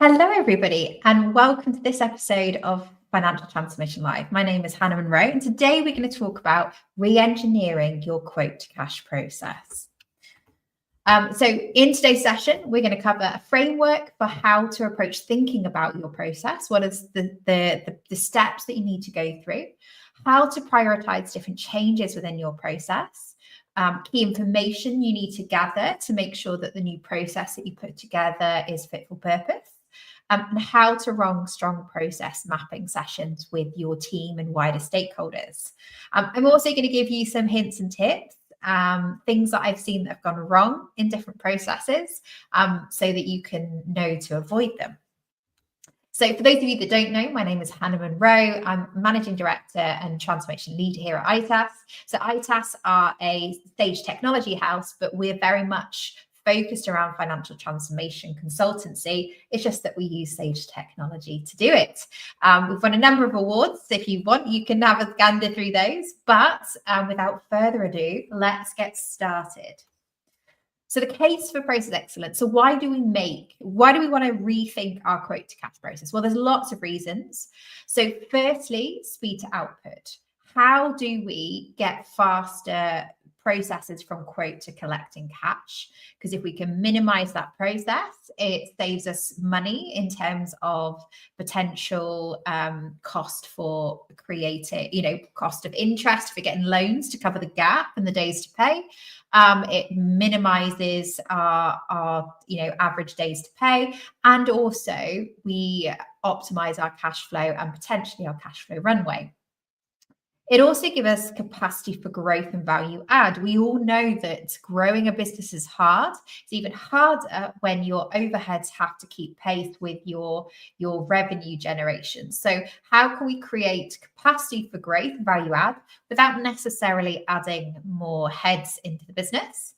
Hello, everybody, and welcome to this episode of Financial Transformation Live. My name is Hannah Munro, and today we're going to talk about re-engineering your quote to cash process. So in today's session, we're going to cover a framework for how to approach thinking about your process. What is the steps that you need to go through, how to prioritize different changes within your process, key information you need to gather to make sure that the new process that you put together is fit for purpose, and how to run strong process mapping sessions with your team and wider stakeholders. I'm also going to give you some hints and tips, things that I've seen that have gone wrong in different processes, so that you can know to avoid them. So for those of you that don't know, my name is Hannah Munro. I'm Managing Director and Transformation Lead here at ITAS. So ITAS are a Sage technology house, but we're very much focused around financial transformation consultancy. It's just that we use Sage technology to do it. We've won a number of awards. If you want, you can have a gander through those. But without further ado, let's get started. So the case for process excellence. So why do we want to rethink our quote to cash process? Well, there's lots of reasons. So firstly, speed to output. How do we get faster processes from quote to collecting cash? Because if we can minimize that process, it saves us money in terms of potential cost for creating, cost of interest for getting loans to cover the gap and the days to pay. It minimizes our average days to pay, and also we optimize our cash flow and potentially our cash flow runway. It also gives us capacity for growth and value add. We all know that growing a business is hard. It's even harder when your overheads have to keep pace with your revenue generation. So how can we create capacity for growth and value add without necessarily adding more heads into the business?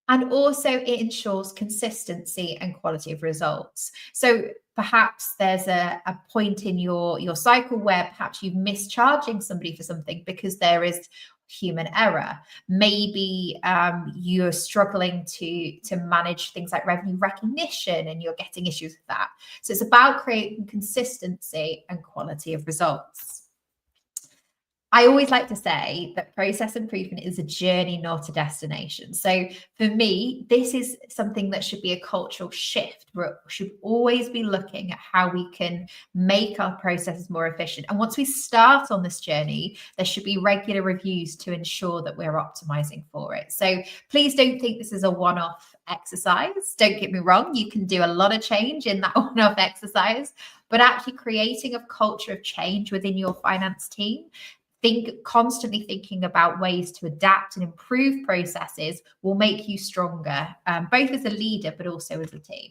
And also it ensures consistency and quality of results. So perhaps there's a point in your cycle where perhaps you're mischarging somebody for something because there is human error. Maybe you're struggling to manage things like revenue recognition and you're getting issues with that. So it's about creating consistency and quality of results. I always like to say that process improvement is a journey, not a destination. So for me, this is something that should be a cultural shift. We should always be looking at how we can make our processes more efficient. And once we start on this journey, there should be regular reviews to ensure that we're optimizing for it. So please don't think this is a one-off exercise. Don't get me wrong, you can do a lot of change in that one-off exercise, but actually creating a culture of change within your finance team, constantly thinking about ways to adapt and improve processes will make you stronger, both as a leader, but also as a team.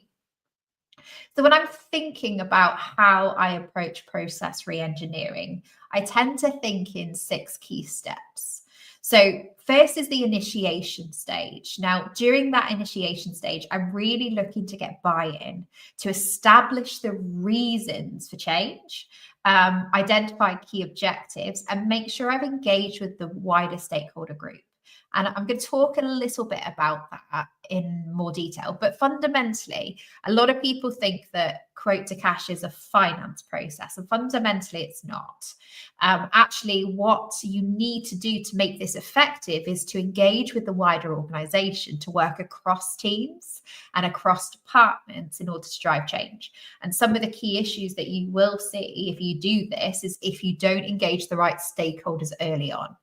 So when I'm thinking about how I approach process re-engineering, I tend to think in 6 key steps. So first is the initiation stage. Now, during that initiation stage, I'm really looking to get buy-in, to establish the reasons for change, identify key objectives, and make sure I've engaged with the wider stakeholder group. And I'm going to talk a little bit about that in more detail. But fundamentally, a lot of people think that quote to cash is a finance process, and fundamentally it's not. Actually, what you need to do to make this effective is to engage with the wider organization, to work across teams and across departments in order to drive change. And some of the key issues that you will see if you do this is if you don't engage the right stakeholders early on.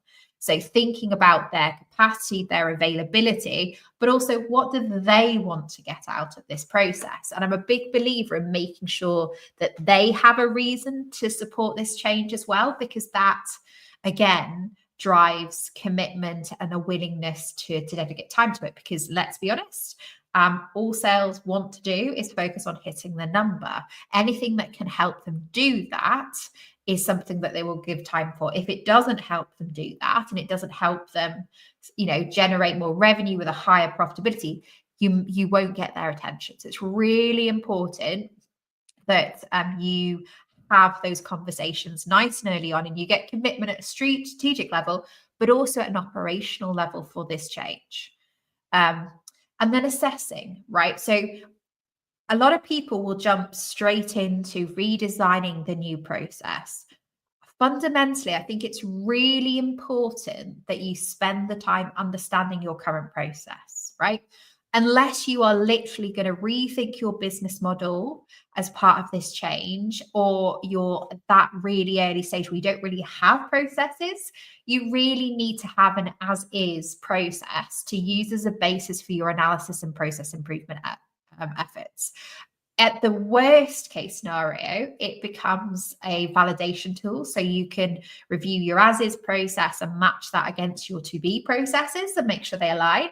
So thinking about their capacity, their availability, but also what do they want to get out of this process? And I'm a big believer in making sure that they have a reason to support this change as well, because that, again, drives commitment and a willingness to dedicate time to it. Because let's be honest, all sales want to do is focus on hitting the number. Anything that can help them do that is something that they will give time for. If it doesn't help them do that, and it doesn't help them, generate more revenue with a higher profitability, you won't get their attention. So it's really important that you have those conversations nice and early on, and you get commitment at a strategic level, but also at an operational level for this change. And then assessing, right? So a lot of people will jump straight into redesigning the new process. Fundamentally, I think it's really important that you spend the time understanding your current process, right? Unless you are literally going to rethink your business model as part of this change, or you're at that really early stage where you don't really have processes, you really need to have an as is process to use as a basis for your analysis and process improvement efforts. At the worst case scenario, it becomes a validation tool. So you can review your as is process and match that against your to be processes and make sure they align.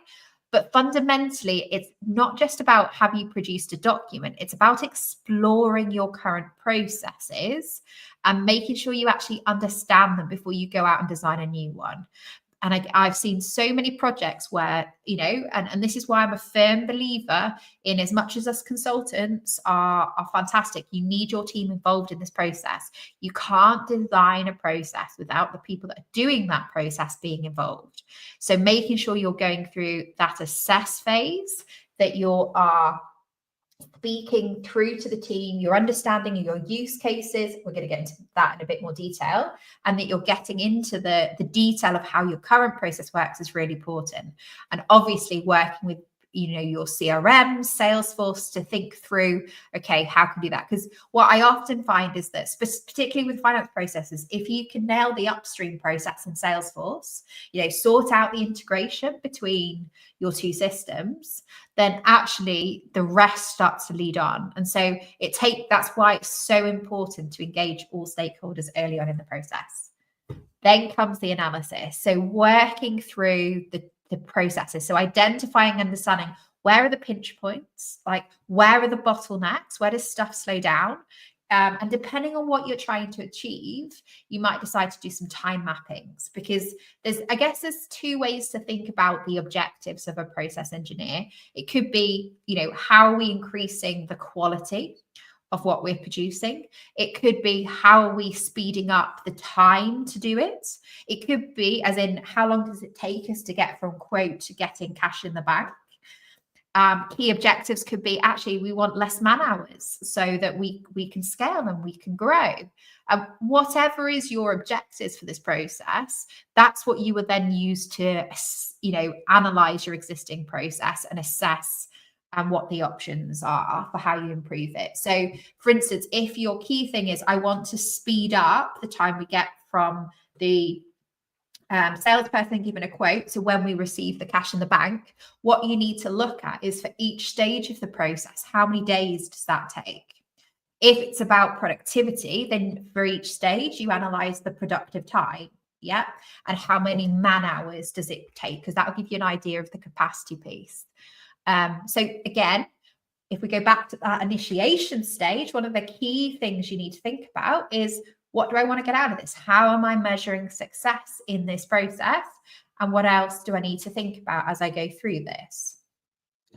But fundamentally, it's not just about have you produced a document, it's about exploring your current processes and making sure you actually understand them before you go out and design a new one. And I've seen so many projects where, and this is why I'm a firm believer in, as much as us consultants are fantastic, you need your team involved in this process. You can't design a process without the people that are doing that process being involved. So making sure you're going through that assess phase, that you are speaking through to the team, your understanding of your use cases. We're going to get into that in a bit more detail, and that you're getting into the detail of how your current process works is really important. And obviously working with your CRM, Salesforce, to think through, okay, how can we do that? Because what I often find is that, particularly with finance processes, if you can nail the upstream process in Salesforce, sort out the integration between your two systems, then actually the rest starts to lead on. And so that's why it's so important to engage all stakeholders early on in the process. Then comes the analysis. So working through the processes. So identifying, understanding where are the pinch points, like where are the bottlenecks, where does stuff slow down? And depending on what you're trying to achieve, you might decide to do some time mappings, because there's two ways to think about the objectives of a process engineer. It could be, how are we increasing the quality of what we're producing? It could be, how are we speeding up the time to do it? It could be, as in, how long does it take us to get from quote to getting cash in the bank? Key objectives could be, actually, we want less man hours so that we can scale and we can grow. Whatever is your objectives for this process, that's what you would then use to, analyze your existing process and assess what the options are for how you improve it. So, for instance, if your key thing is, I want to speed up the time we get from the salesperson given a quote to when we receive the cash in the bank, what you need to look at is, for each stage of the process, how many days does that take? If it's about productivity, then for each stage, you analyze the productive time. Yeah. And how many man hours does it take? Because that will give you an idea of the capacity piece. So again, if we go back to that initiation stage, one of the key things you need to think about is, what do I want to get out of this? How am I measuring success in this process? And what else do I need to think about as I go through this?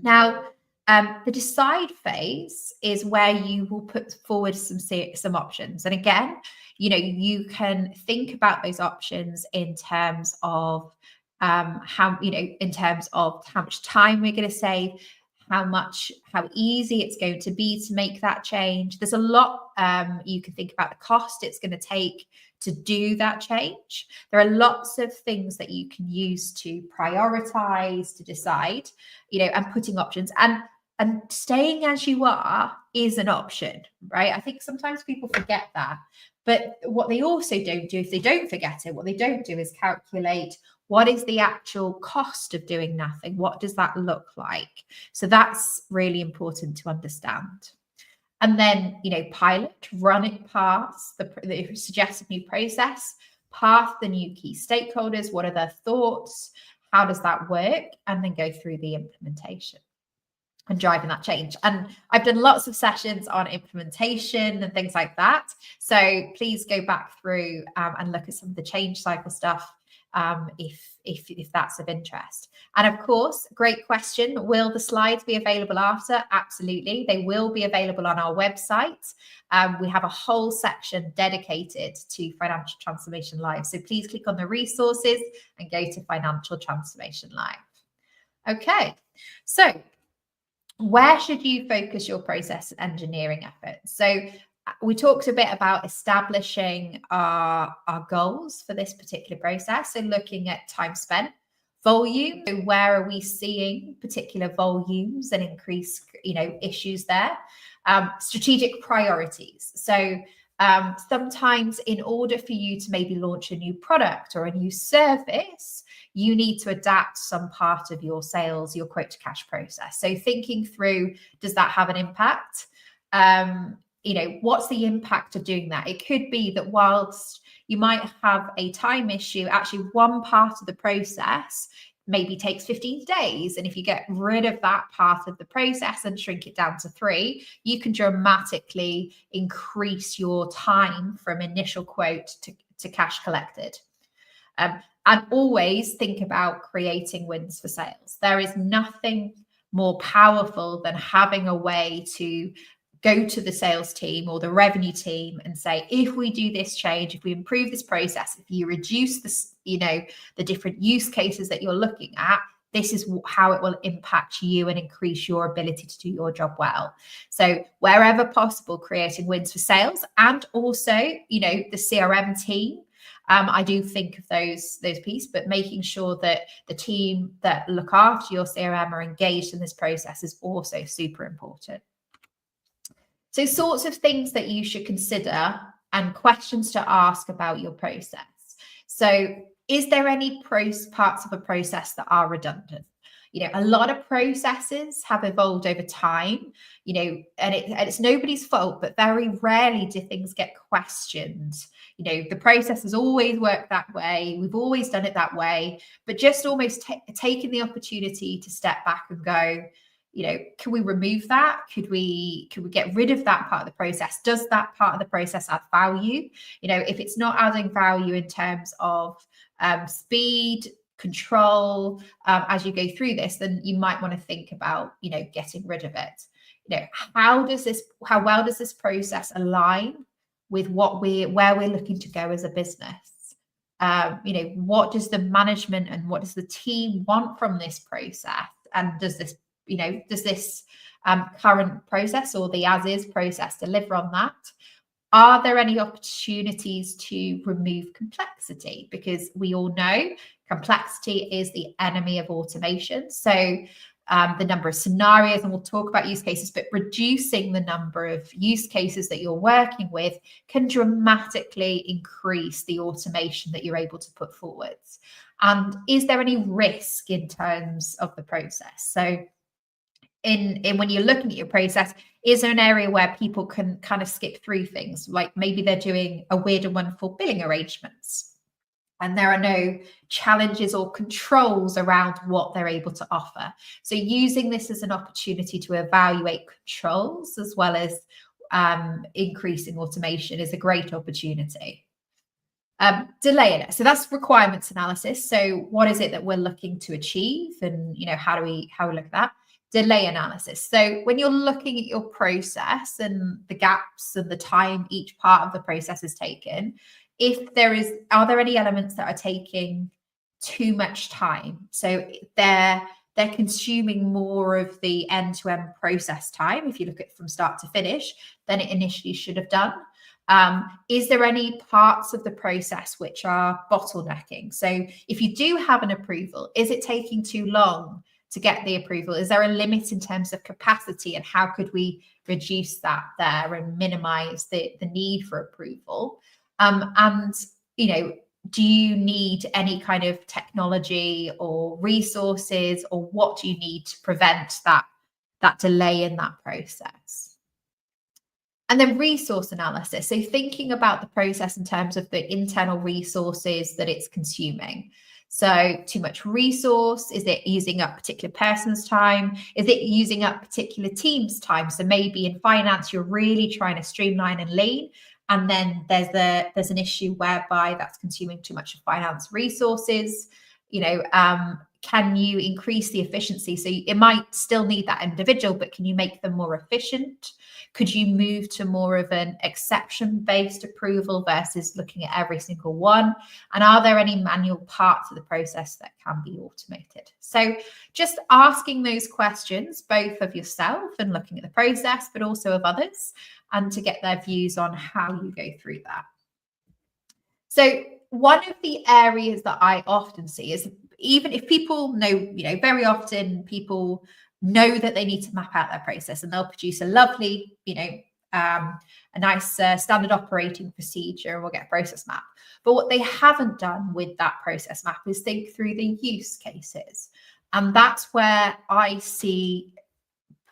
Now, the decide phase is where you will put forward some options. And again, you can think about those options in terms of how much time we're going to save, how easy it's going to be to make that change. There's a lot you can think about, the cost it's going to take to do that change. There are lots of things that you can use to prioritize, to decide, and putting options. And staying as you are is an option, right? I think sometimes people forget that. But what they also don't do, if they don't forget it, what they don't do is calculate, what is the actual cost of doing nothing? What does that look like? So that's really important to understand. And then, pilot, run it past the suggested new process, past the new key stakeholders. What are their thoughts? How does that work? And then go through the implementation and driving that change. And I've done lots of sessions on implementation and things like that. So please go back through and look at some of the change cycle stuff if that's of interest. And of course, great question. Will the slides be available after? Absolutely. They will be available on our website. We have a whole section dedicated to Financial Transformation Live. So please click on the resources and go to Financial Transformation Live. Okay. So where should you focus your process engineering efforts? So we talked a bit about establishing our goals for this particular process. So looking at time spent, volume, so where are we seeing particular volumes and increased, issues there? Strategic priorities. So sometimes in order for you to maybe launch a new product or a new service, you need to adapt some part of your sales, your quote to cash process. So thinking through, does that have an impact? What's the impact of doing that? It could be that whilst you might have a time issue, actually one part of the process maybe takes 15 days. And if you get rid of that part of the process and shrink it down to 3, you can dramatically increase your time from initial quote to cash collected. And always think about creating wins for sales. There is nothing more powerful than having a way to go to the sales team or the revenue team and say, if we do this change, if we improve this process, if you reduce this, the different use cases that you're looking at, this is how it will impact you and increase your ability to do your job well. So wherever possible, creating wins for sales, and also, the CRM team. I do think of those pieces, but making sure that the team that look after your CRM are engaged in this process is also super important. So sorts of things that you should consider and questions to ask about your process. So is there any parts of a process that are redundant? A lot of processes have evolved over time, and it's nobody's fault, but very rarely do things get questioned. The process has always worked that way. We've always done it that way, but just almost taking the opportunity to step back and go, can we remove that? Could we get rid of that part of the process? Does that part of the process add value? If it's not adding value in terms of speed, control, as you go through this, then you might want to think about, getting rid of it. How well does this process align with where we're looking to go as a business? What does the management and what does the team want from this process? And does this current process or the as-is process deliver on that? Are there any opportunities to remove complexity? Because we all know complexity is the enemy of automation. So the number of scenarios, and we'll talk about use cases, but reducing the number of use cases that you're working with can dramatically increase the automation that you're able to put forwards. And is there any risk in terms of the process? So in when you're looking at your process, is there an area where people can kind of skip through things? Like maybe they're doing a weird and wonderful billing arrangements, and there are no challenges or controls around what they're able to offer. So using this as an opportunity to evaluate controls as well as increasing automation is a great opportunity. Delaying it. So that's requirements analysis. So what is it that we're looking to achieve, and how we look at that? Delay analysis. So when you're looking at your process and the gaps and the time each part of the process is taken, are there any elements that are taking too much time? So they're consuming more of the end-to-end process time, if you look at it from start to finish, than it initially should have done. Is there any parts of the process which are bottlenecking? So if you do have an approval, is it taking too long to get the approval? Is there a limit in terms of capacity, and how could we reduce that there and minimize the need for approval? And do you need any kind of technology or resources, or what do you need to prevent that delay in that process? And then resource analysis. So thinking about the process in terms of the internal resources that it's consuming. So too much resource, is it using up particular person's time? Is it using up particular team's time? So maybe in finance, you're really trying to streamline and lean, and then there's an issue whereby that's consuming too much of finance resources. can you increase the efficiency? So it might still need that individual, but can you make them more efficient? Could you move to more of an exception-based approval versus looking at every single one? And are there any manual parts of the process that can be automated? So just asking those questions, both of yourself and looking at the process, but also of others, and to get their views on how you go through that. So one of the areas that I often see is, even if people know, very often people know that they need to map out their process, and they'll produce a lovely, a nice standard operating procedure, and we'll get a process map. But what they haven't done with that process map is think through the use cases. And that's where I see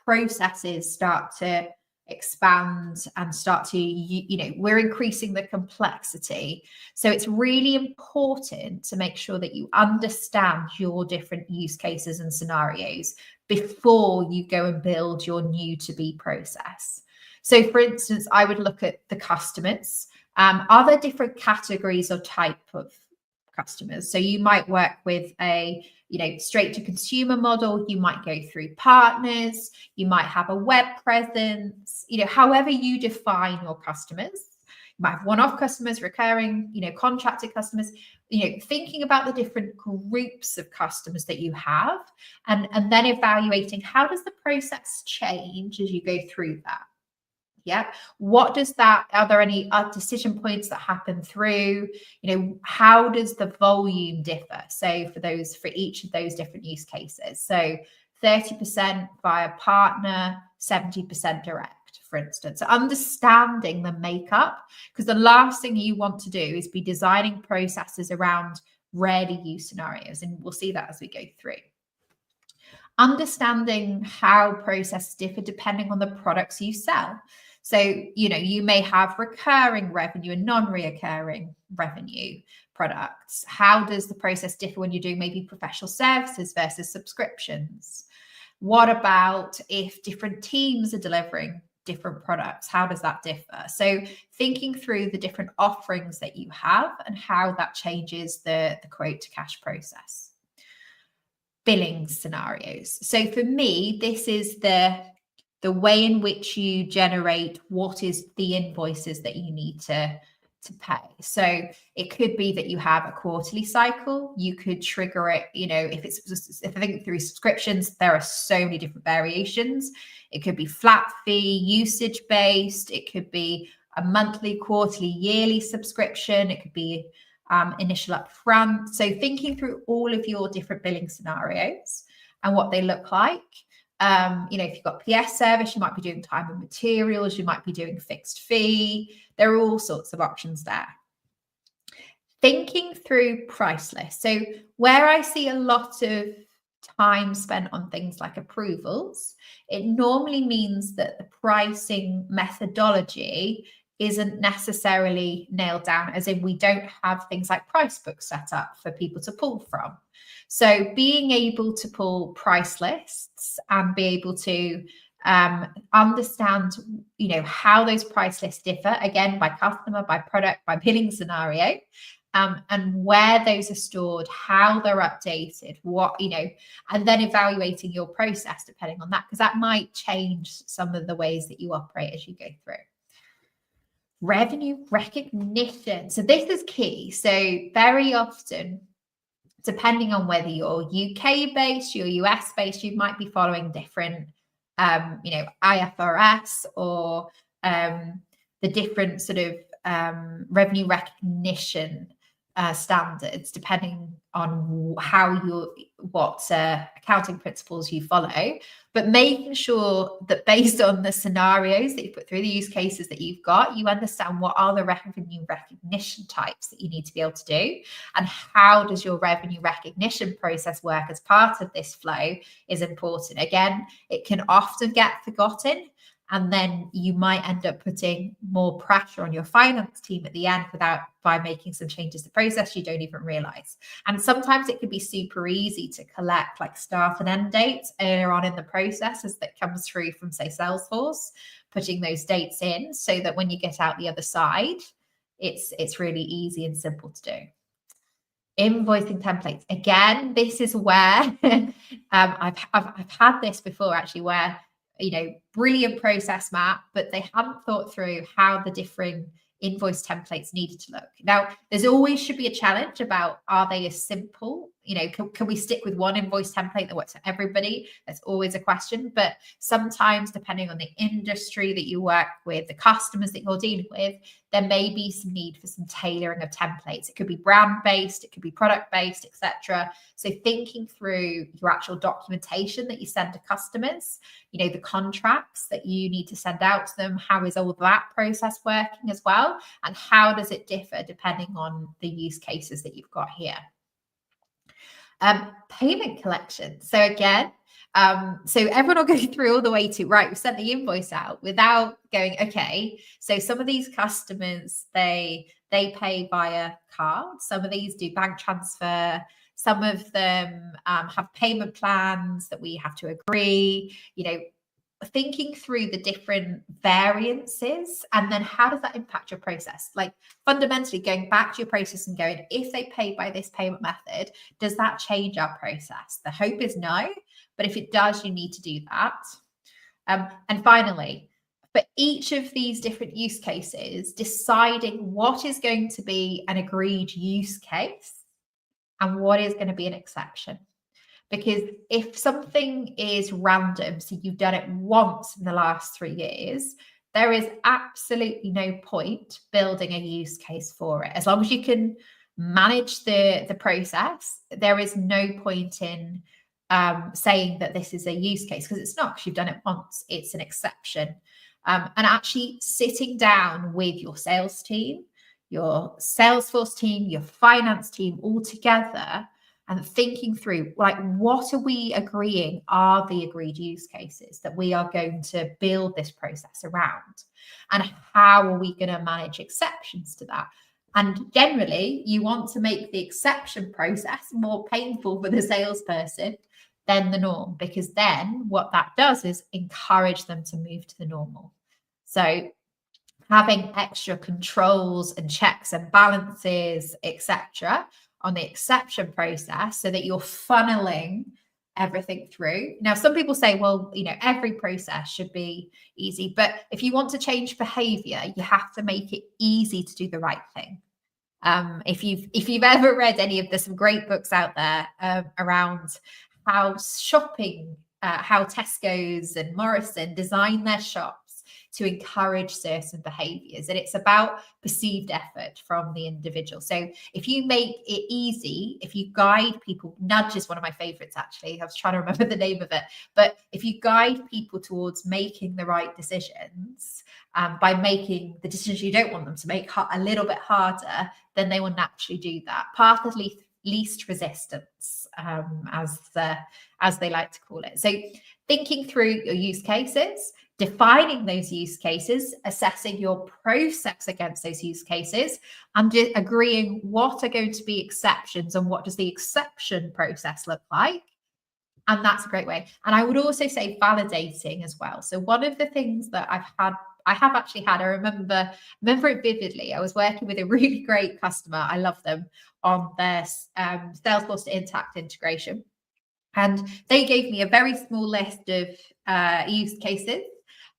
processes start to expand and start to, we're increasing the complexity. So it's really important to make sure that you understand your different use cases and scenarios before you go and build your new to be process. So for instance, I would look at the customers. Are there different categories or type of customers? So you might work with a straight to consumer model, you might go through partners, you might have a web presence, however you define your customers. You might have one-off customers, recurring, contracted customers, thinking about the different groups of customers that you have, and then evaluating how does the process change as you go through that. Yeah. What does that, are there any decision points that happen through, how does the volume differ? So for each of those different use cases. So 30% via partner, 70% direct, for instance. So understanding the makeup, because the last thing you want to do is be designing processes around rarely used scenarios. And we'll see that as we go through. Understanding how processes differ depending on the products you sell. So, you may have recurring revenue and non-reoccurring revenue products. How does the process differ when you're doing maybe professional services versus subscriptions? What about if different teams are delivering different products? How does that differ? So thinking through the different offerings that you have and how that changes the quote to cash process. Billing scenarios. So for me, this is the way in which you generate what is the invoices that you need to pay. So it could be that you have a quarterly cycle. You could trigger it, if I think through subscriptions, there are so many different variations. It could be flat fee, usage based. It could be a monthly, quarterly, yearly subscription. It could be initial upfront. So thinking through all of your different billing scenarios and what they look like. If you've got PS service, you might be doing time and materials, you might be doing fixed fee. There are all sorts of options there. Thinking through price lists. So where I see a lot of time spent on things like approvals, it normally means that the pricing methodology isn't necessarily nailed down, as in we don't have things like price books set up for people to pull from. So being able to pull price lists and be able to understand, how those price lists differ, again, by customer, by product, by billing scenario, and where those are stored, how they're updated, and then evaluating your process depending on that, because that might change some of the ways that you operate as you go through. Revenue recognition. So this is key. So very often, depending on whether you're UK based, you're US based, you might be following different, IFRS or the different sort of revenue recognition standards, depending on what accounting principles you follow, but making sure that based on the scenarios that you put through, the use cases that you've got, you understand what are the revenue recognition types that you need to be able to do, and how does your revenue recognition process work as part of this flow is important. Again, it can often get forgotten, and then you might end up putting more pressure on your finance team at the end by making some changes to process you don't even realize. And sometimes it could be super easy to collect like start and end dates earlier on in the process as that comes through from, say, Salesforce, putting those dates in so that when you get out the other side, it's really easy and simple to do. Invoicing templates. Again, this is where I've had this before actually, where, brilliant process map, but they hadn't thought through how the different invoice templates needed to look. Now, there's always should be a challenge about, are they as simple? Can we stick with one invoice template that works for everybody? That's always a question. But sometimes, depending on the industry that you work with, the customers that you're dealing with, there may be some need for some tailoring of templates. It could be brand-based, it could be product-based, etc. So thinking through your actual documentation that you send to customers, the contracts that you need to send out to them, how is all that process working as well? And how does it differ depending on the use cases that you've got here? Payment collection. So again, so everyone will go through all the way to, right, we sent the invoice out without going, okay, so some of these customers, they pay via card. Some of these do bank transfer. Some of them have payment plans that we have to agree, thinking through the different variances, and then how does that impact your process? Like fundamentally going back to your process and going, if they pay by this payment method, does that change our process? The hope is no, but if it does, you need to do that. And finally, for each of these different use cases, deciding what is going to be an agreed use case and what is going to be an exception. Because if something is random, so you've done it once in the last 3 years, there is absolutely no point building a use case for it. As long as you can manage the process, there is no point in saying that this is a use case, because it's not, because you've done it once, it's an exception. And actually sitting down with your sales team, your Salesforce team, your finance team all together, and thinking through, like, what are we agreeing are the agreed use cases that we are going to build this process around? And how are we going to manage exceptions to that? And generally, you want to make the exception process more painful for the salesperson than the norm, because then what that does is encourage them to move to the normal. So having extra controls and checks and balances, etc., on the exception process, so that you're funneling everything through. Now, some people say, well, every process should be easy, but if you want to change behavior, you have to make it easy to do the right thing. If you've ever read any of some great books out there around how shopping, how Tesco's and Morrison design their shops to encourage certain behaviors, and it's about perceived effort from the individual. So if you make it easy, if you guide people, nudge is one of my favorites, actually. I was trying to remember the name of it, but if you guide people towards making the right decisions, by making the decisions you don't want them to make a little bit harder, then they will naturally do that. Path of least resistance, as they like to call it. So thinking through your use cases, defining those use cases, assessing your process against those use cases, and agreeing what are going to be exceptions and what does the exception process look like. And that's a great way. And I would also say validating as well. So one of the things that I have actually had, I remember it vividly. I was working with a really great customer. I love them on their Salesforce to Intacct integration. And they gave me a very small list of use cases.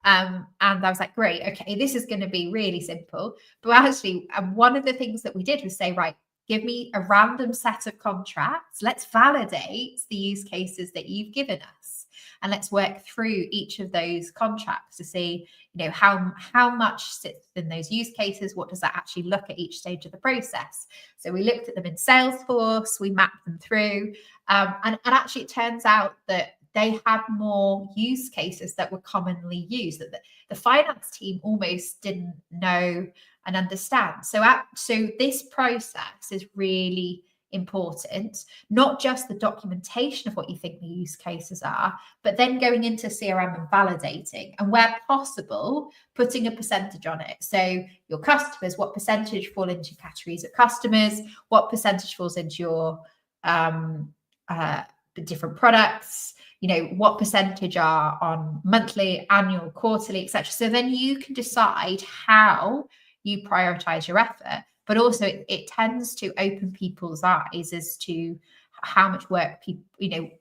And I was like, great, okay, this is going to be really simple. But actually, one of the things that we did was say, right, give me a random set of contracts. Let's validate the use cases that you've given us. And let's work through each of those contracts to see, how much sits in those use cases. What does that actually look at each stage of the process? So we looked at them in Salesforce, we mapped them through. And actually, it turns out that they had more use cases that were commonly used that the finance team almost didn't know and understand. So this process is really important, not just the documentation of what you think the use cases are, but then going into CRM and validating, and where possible, putting a percentage on it. So your customers, what percentage fall into categories of customers, what percentage falls into your different products, what percentage are on monthly, annual, quarterly, etc. So then you can decide how you prioritize your effort, but also it tends to open people's eyes as to how much work people,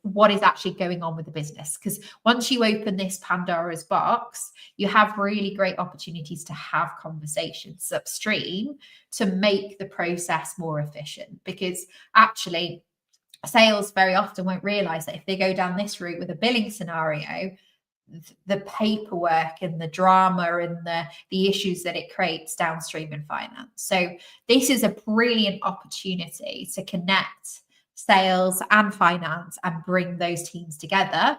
what is actually going on with the business. Because once you open this Pandora's box, you have really great opportunities to have conversations upstream to make the process more efficient. Because actually, sales very often won't realize that if they go down this route with a billing scenario, the paperwork and the drama and the issues that it creates downstream in finance. So this is a brilliant opportunity to connect sales and finance and bring those teams together,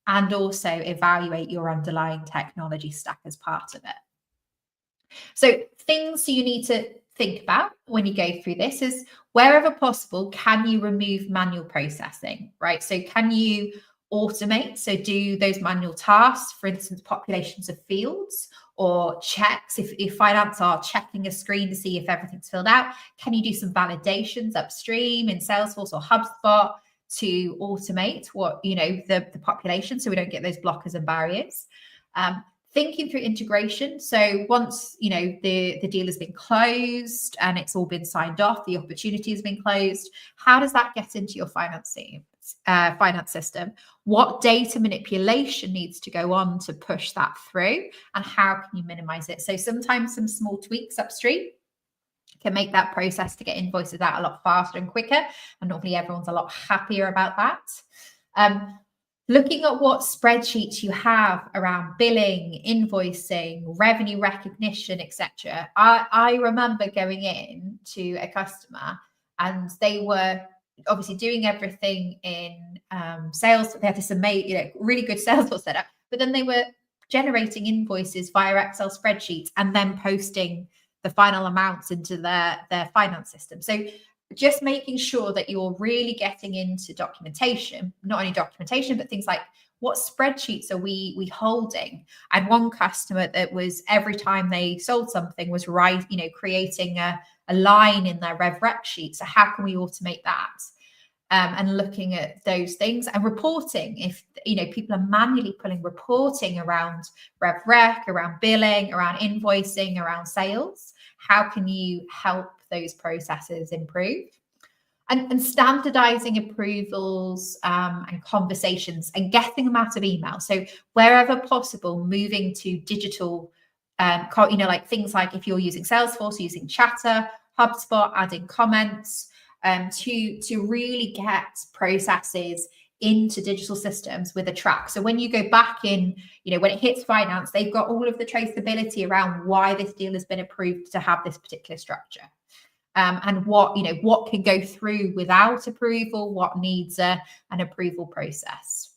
and also evaluate your underlying technology stack as part of it. So things you need to think about when you go through this is, wherever possible, can you remove manual processing, right? So can you automate, so do those manual tasks, for instance, populations of fields or checks. If finance are checking a screen to see if everything's filled out, can you do some validations upstream in Salesforce or HubSpot to automate what, the population, so we don't get those blockers and barriers? Thinking through integration. So once, the deal has been closed and it's all been signed off, the opportunity has been closed, how does that get into your finance system? What data manipulation needs to go on to push that through, and how can you minimize it? So sometimes some small tweaks upstream can make that process to get invoices out a lot faster and quicker, and normally everyone's a lot happier about that. Looking at what spreadsheets you have around billing, invoicing, revenue recognition, etc. I remember going in to a customer and they were obviously doing everything in sales. They had this amazing, really good Salesforce setup, but then they were generating invoices via Excel spreadsheets and then posting the final amounts into their finance system. So just making sure that you're really getting into documentation, not only documentation, but things like, what spreadsheets are we holding? And one customer that was, every time they sold something, was creating a line in their rev rec sheet. So how can we automate that? And looking at those things and reporting. If people are manually pulling reporting around rev rec, around billing, around invoicing, around sales, how can you help those processes improve? And standardizing approvals and conversations and getting them out of email. So wherever possible, moving to digital, like things like if you're using Salesforce, using Chatter, HubSpot, adding comments, to really get processes into digital systems with a track. So when you go back in, when it hits finance, they've got all of the traceability around why this deal has been approved to have this particular structure. And what can go through without approval, what needs an approval process.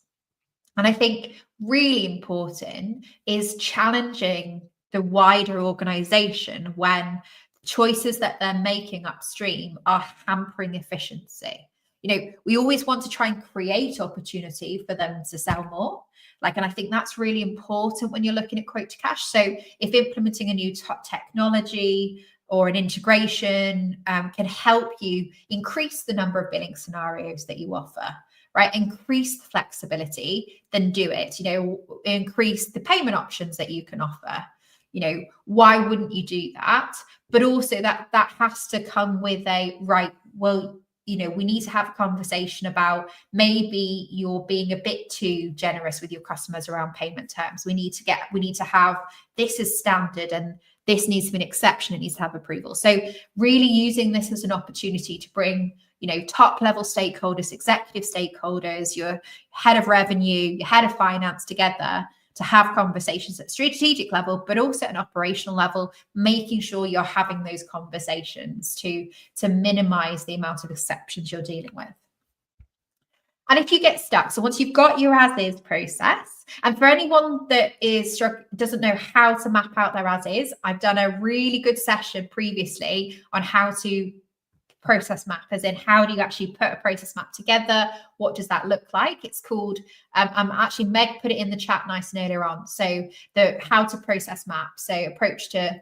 And I think really important is challenging the wider organization when choices that they're making upstream are hampering efficiency. We always want to try and create opportunity for them to sell more. And I think that's really important when you're looking at quote to cash. So if implementing a new technology or an integration can help you increase the number of billing scenarios that you offer, right? Increase the flexibility, then do it. Increase the payment options that you can offer. Why wouldn't you do that? But also that has to come with we need to have a conversation about, maybe you're being a bit too generous with your customers around payment terms. We need to have this as standard, and this needs to be an exception. It needs to have approval. So really using this as an opportunity to bring, top level stakeholders, executive stakeholders, your head of revenue, your head of finance together to have conversations at strategic level, but also at an operational level, making sure you're having those conversations to minimize the amount of exceptions you're dealing with. And if you get stuck, so once you've got your as-is process, and for anyone that doesn't know how to map out their as-is, I've done a really good session previously on how to process map, as in how do you actually put a process map together? What does that look like? It's called, actually Meg put it in the chat nice and earlier on. So the how to process map, so approach to,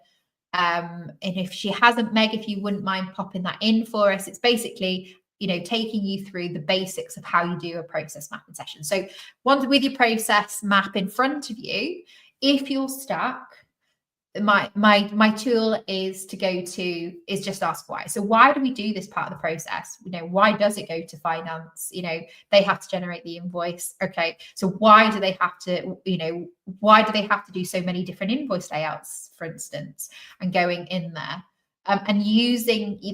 and if she hasn't, Meg, if you wouldn't mind popping that in for us, it's basically, taking you through the basics of how you do a process mapping session. So once with your process map in front of you, if you're stuck, my tool is just ask why. So why do we do this part of the process? Why does it go to finance? They have to generate the invoice. Okay, so why do they have to do so many different invoice layouts, for instance, and going in there? And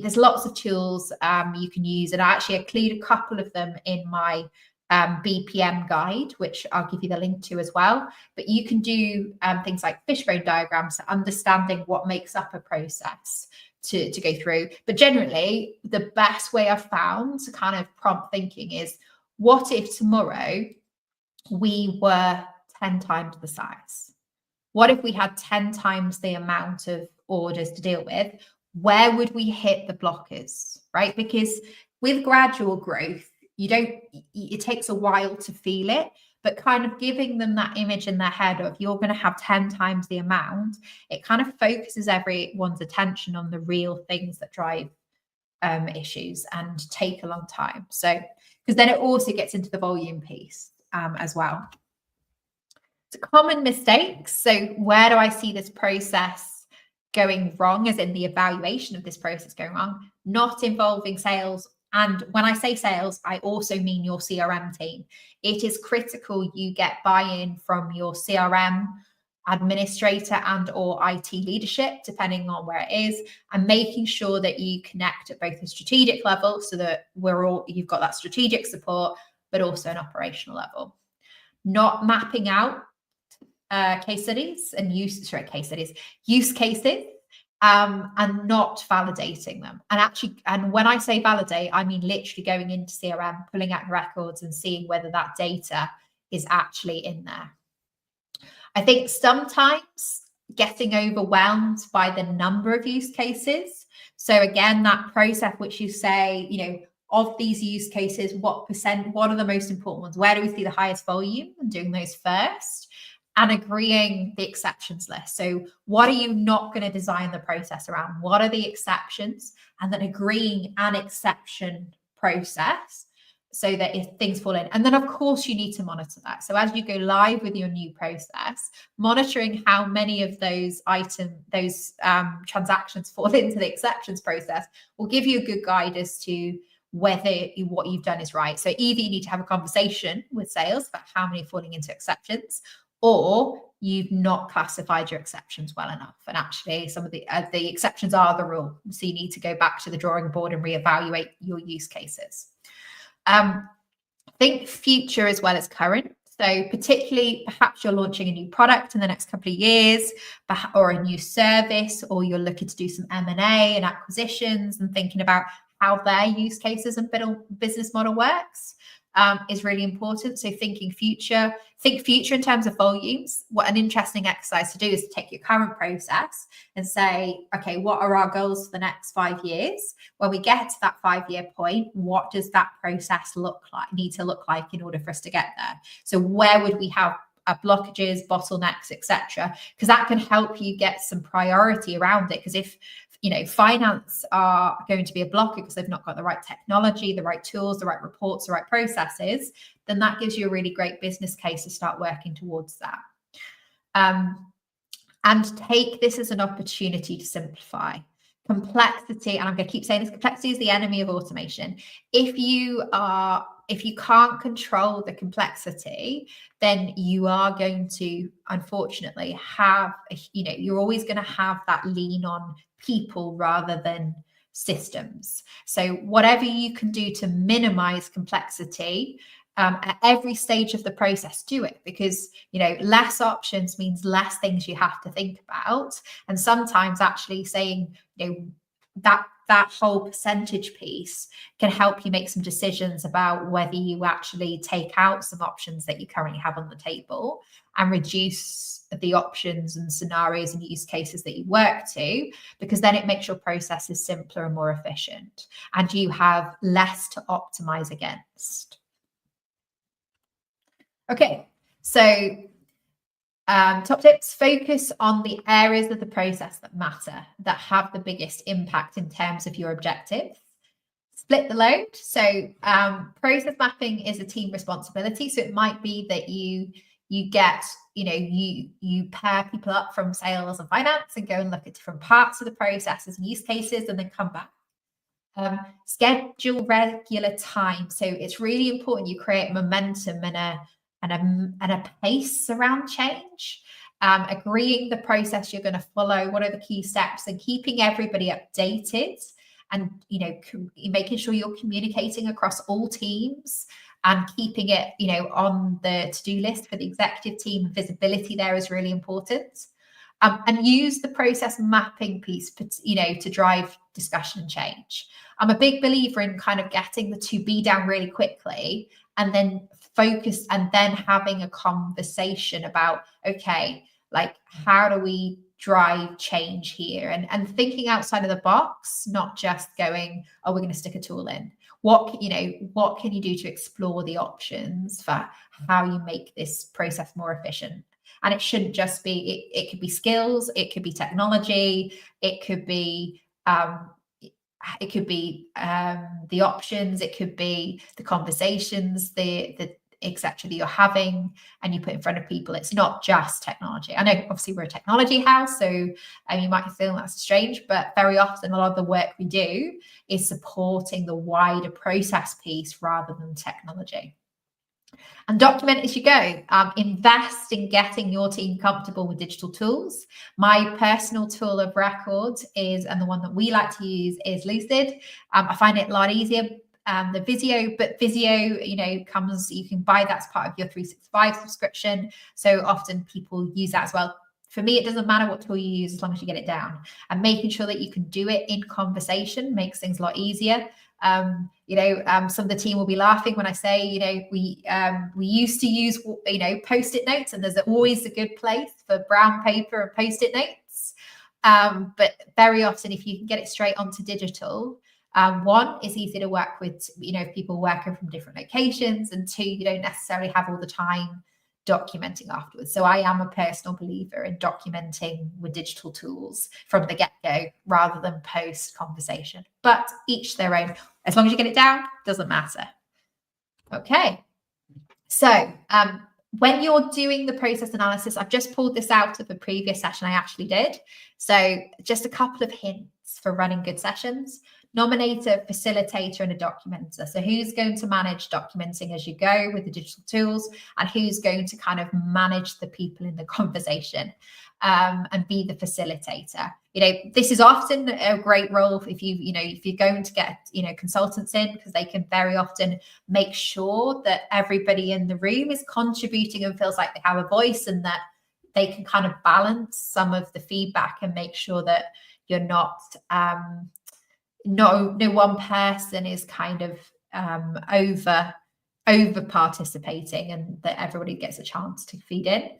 there's lots of tools you can use, and I actually include a couple of them in my BPM guide, which I'll give you the link to as well. But you can do things like fishbone diagrams, understanding what makes up a process to go through. But generally, the best way I've found to kind of prompt thinking is, what if tomorrow we were 10 times the size? What if we had 10 times the amount of orders to deal with? Where would we hit the blockers, right? Because with gradual growth, it takes a while to feel it, but kind of giving them that image in their head of you're going to have 10 times the amount, it kind of focuses everyone's attention on the real things that drive issues and take a long time. So, because then it also gets into the volume piece as well. So common mistakes. So where do I see this process going wrong, as in the evaluation of this process going wrong? Not involving sales. And when I say sales, I also mean your CRM team. It is critical you get buy-in from your CRM administrator and or IT leadership, depending on where it is, and making sure that you connect at both the strategic level so that you've got that strategic support, but also an operational level. Not mapping out use cases, and not validating them. And when I say validate, I mean literally going into CRM, pulling out the records and seeing whether that data is actually in there. I think sometimes getting overwhelmed by the number of use cases. So again, that process which you say, of these use cases, what are the most important ones? Where do we see the highest volume, and doing those first? And agreeing the exceptions list. So what are you not going to design the process around? What are the exceptions? And then agreeing an exception process so that if things fall in. And then, of course, you need to monitor that. So as you go live with your new process, monitoring how many of those transactions fall into the exceptions process will give you a good guide as to whether what you've done is right. So either you need to have a conversation with sales about how many are falling into exceptions, or you've not classified your exceptions well enough. And actually, some of the exceptions are the rule. So you need to go back to the drawing board and reevaluate your use cases. Think future as well as current. So particularly, perhaps you're launching a new product in the next couple of years, or a new service, or you're looking to do some M&A and acquisitions and thinking about how their use cases and business model works. Is really important. So think future in terms of volumes. What an interesting exercise to do is to take your current process and say, okay, what are our goals for the next 5 years? When we get to that 5-year point, what does that process need to look like in order for us to get there? So where would we have blockages, bottlenecks, etc.? Because that can help you get some priority around it. Because if finance are going to be a blocker because they've not got the right technology, the right tools, the right reports, the right processes, then that gives you a really great business case to start working towards that. And take this as an opportunity to simplify. Complexity, and I'm going to keep saying this, complexity is the enemy of automation. If you can't control the complexity, then you are going to, unfortunately, have, you're always going to have that lean on people rather than systems. So whatever you can do to minimize complexity at every stage of the process, do it, because less options means less things you have to think about. And sometimes actually saying that whole percentage piece can help you make some decisions about whether you actually take out some options that you currently have on the table and reduce the options and scenarios and use cases that you work to, because then it makes your processes simpler and more efficient, and you have less to optimize against. Okay, so top tips: focus on the areas of the process that matter, that have the biggest impact in terms of your objectives. Split the load. So process mapping is a team responsibility. So it might be that you you get, you pair people up from sales and finance and go and look at different parts of the processes and use cases and then come back. Schedule regular time. So it's really important you create momentum and a pace around change. Agreeing the process you're going to follow, what are the key steps, and keeping everybody updated, and making sure you're communicating across all teams and keeping it on the to-do list for the executive team. Visibility there is really important. And use the process mapping piece to drive discussion and change. I'm a big believer in kind of getting the to be down really quickly and then focus, and then having a conversation about, okay, like, how do we drive change here, and thinking outside of the box, not just going, oh, we're going to stick a tool in. What can you do to explore the options for how you make this process more efficient? And it shouldn't just be, it could be skills, it could be technology, it could be the options, it could be the conversations, the etc. that you're having and you put in front of people. It's not just technology. I know obviously we're a technology house, so you might feel that's strange, but very often a lot of the work we do is supporting the wider process piece rather than technology. And document as you go. Invest in getting your team comfortable with digital tools. My personal tool of record is, and the one that we like to use, is Lucid. I find it a lot easier. The Visio, but Visio, comes, you can buy that as part of your 365 subscription. So often people use that as well. For me, it doesn't matter what tool you use as long as you get it down. And making sure that you can do it in conversation makes things a lot easier. Some of the team will be laughing when I say, we used to use, Post-it notes, and there's always a good place for brown paper and Post-it notes. But very often, if you can get it straight onto digital, one, it's easy to work with, people working from different locations, and two, you don't necessarily have all the time documenting afterwards. So I am a personal believer in documenting with digital tools from the get-go rather than post conversation, but each their own. As long as you get it down, doesn't matter. Okay. So when you're doing the process analysis, I've just pulled this out of a previous session I actually did. So just a couple of hints for running good sessions. Nominate a facilitator and a documenter. So who's going to manage documenting as you go with the digital tools, and who's going to kind of manage the people in the conversation and be the facilitator. This is often a great role if you're going to get, consultants in, because they can very often make sure that everybody in the room is contributing and feels like they have a voice, and that they can kind of balance some of the feedback and make sure that you're not, no one person is kind of over participating, and that everybody gets a chance to feed in.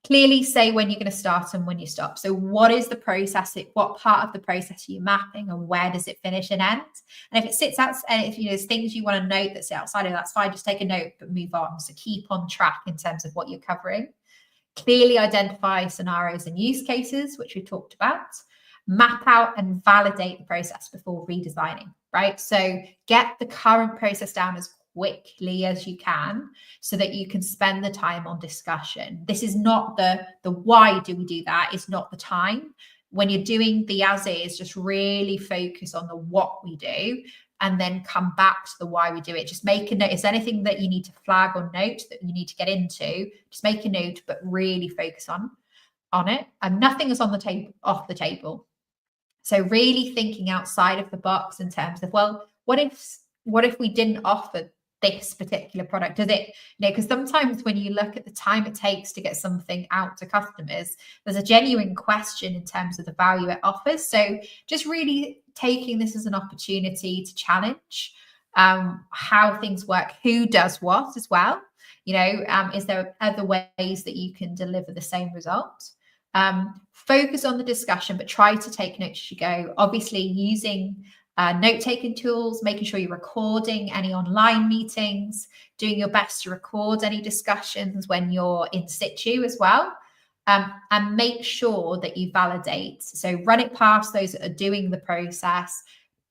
Clearly say when you're going to start and when you stop. So what is the process? What part of the process are you mapping, and where does it finish and end? And if it sits out, and if there's things you want to note that sit outside of, that's fine. Just take a note, but move on. So keep on track in terms of what you're covering. Clearly identify scenarios and use cases, which we talked about. Map out and validate the process before redesigning, right? So get the current process down as quickly as you can so that you can spend the time on discussion. This is not the why do we do that, is not the time. When you're doing the as is, just really focus on the what we do, and then come back to the why we do it. Just make a note. Is there anything that you need to flag or note that you need to get into? Just make a note, but really focus on it. And nothing is on the table, off the table. So really thinking outside of the box in terms of, well, what if we didn't offer this particular product? Does it, because sometimes when you look at the time it takes to get something out to customers, there's a genuine question in terms of the value it offers. So just really taking this as an opportunity to challenge how things work, who does what as well. Is there other ways that you can deliver the same result? Focus on the discussion, but try to take notes as you go. Obviously, using note-taking tools, making sure you're recording any online meetings, doing your best to record any discussions when you're in situ as well, and make sure that you validate. So run it past those that are doing the process.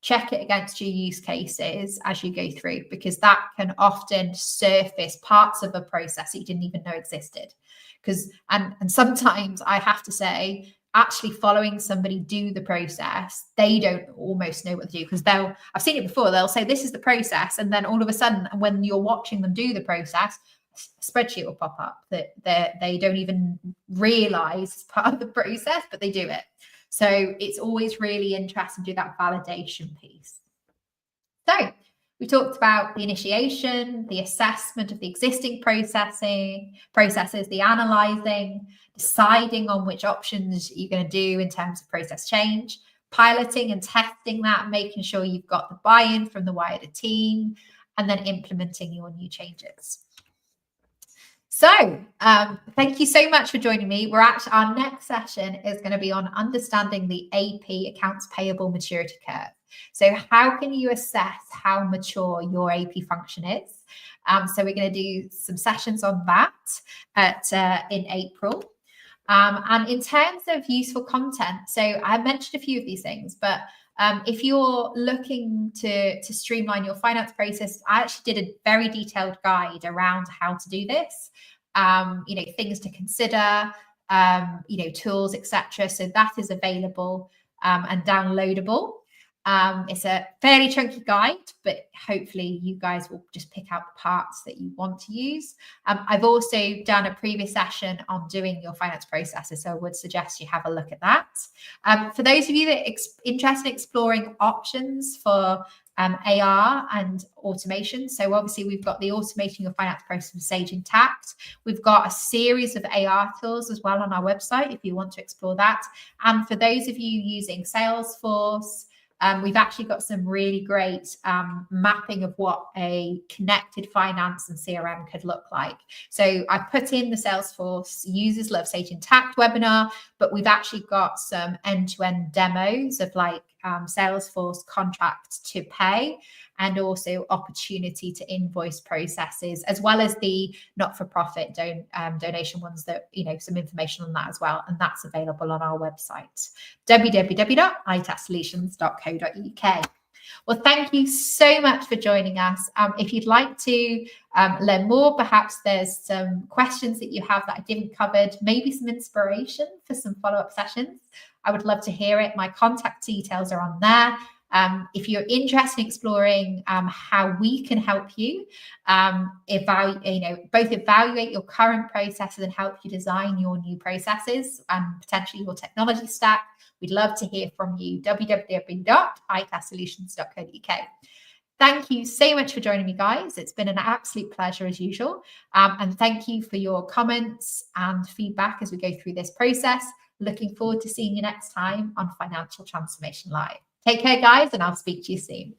check it against your use cases as you go through, because that can often surface parts of a process that you didn't even know existed. And sometimes I have to say, actually following somebody do the process, they don't almost know what to do, because I've seen it before, they'll say this is the process, and then all of a sudden when you're watching them do the process, a spreadsheet will pop up that they don't even realize it's part of the process, but they do it. So it's always really interesting to do that validation piece. So we talked about the initiation, the assessment of the existing processes, the analyzing, deciding on which options you're going to do in terms of process change, piloting and testing that, making sure you've got the buy-in from the wider team, and then implementing your new changes. So thank you so much for joining me. Our next session is going to be on understanding the AP, accounts payable maturity curve. So how can you assess how mature your AP function is? So we're going to do some sessions on that in April. And in terms of useful content, so I mentioned a few of these things, but if you're looking to streamline your finance process, I actually did a very detailed guide around how to do this. Things to consider, tools, etc. So that is available and downloadable. It's a fairly chunky guide, but hopefully you guys will just pick out the parts that you want to use. I've also done a previous session on doing your finance processes, so I would suggest you have a look at that. For those of you that are interested in exploring options for AR and automation, so obviously we've got the automating your finance process with Sage Intacct. We've got a series of AR tools as well on our website if you want to explore that. And for those of you using Salesforce, we've actually got some really great mapping of what a connected finance and CRM could look like. So I put in the Salesforce Users Love Sage Intacct webinar, but we've actually got some end-to-end demos of like Salesforce contract to pay, and also opportunity to invoice processes, as well as the not-for-profit donation ones that, some information on that as well. And that's available on our website, www.itassolutions.co.uk. Well, thank you so much for joining us. If you'd like to learn more, perhaps there's some questions that you have that I didn't cover, maybe some inspiration for some follow-up sessions, I would love to hear it. My contact details are on there. If you're interested in exploring how we can help you both evaluate your current processes and help you design your new processes and potentially your technology stack, we'd love to hear from you. www.itassolutions.co.uk. Thank you so much for joining me, guys. It's been an absolute pleasure as usual. And thank you for your comments and feedback as we go through this process. Looking forward to seeing you next time on Financial Transformation Live. Take care, guys, and I'll speak to you soon.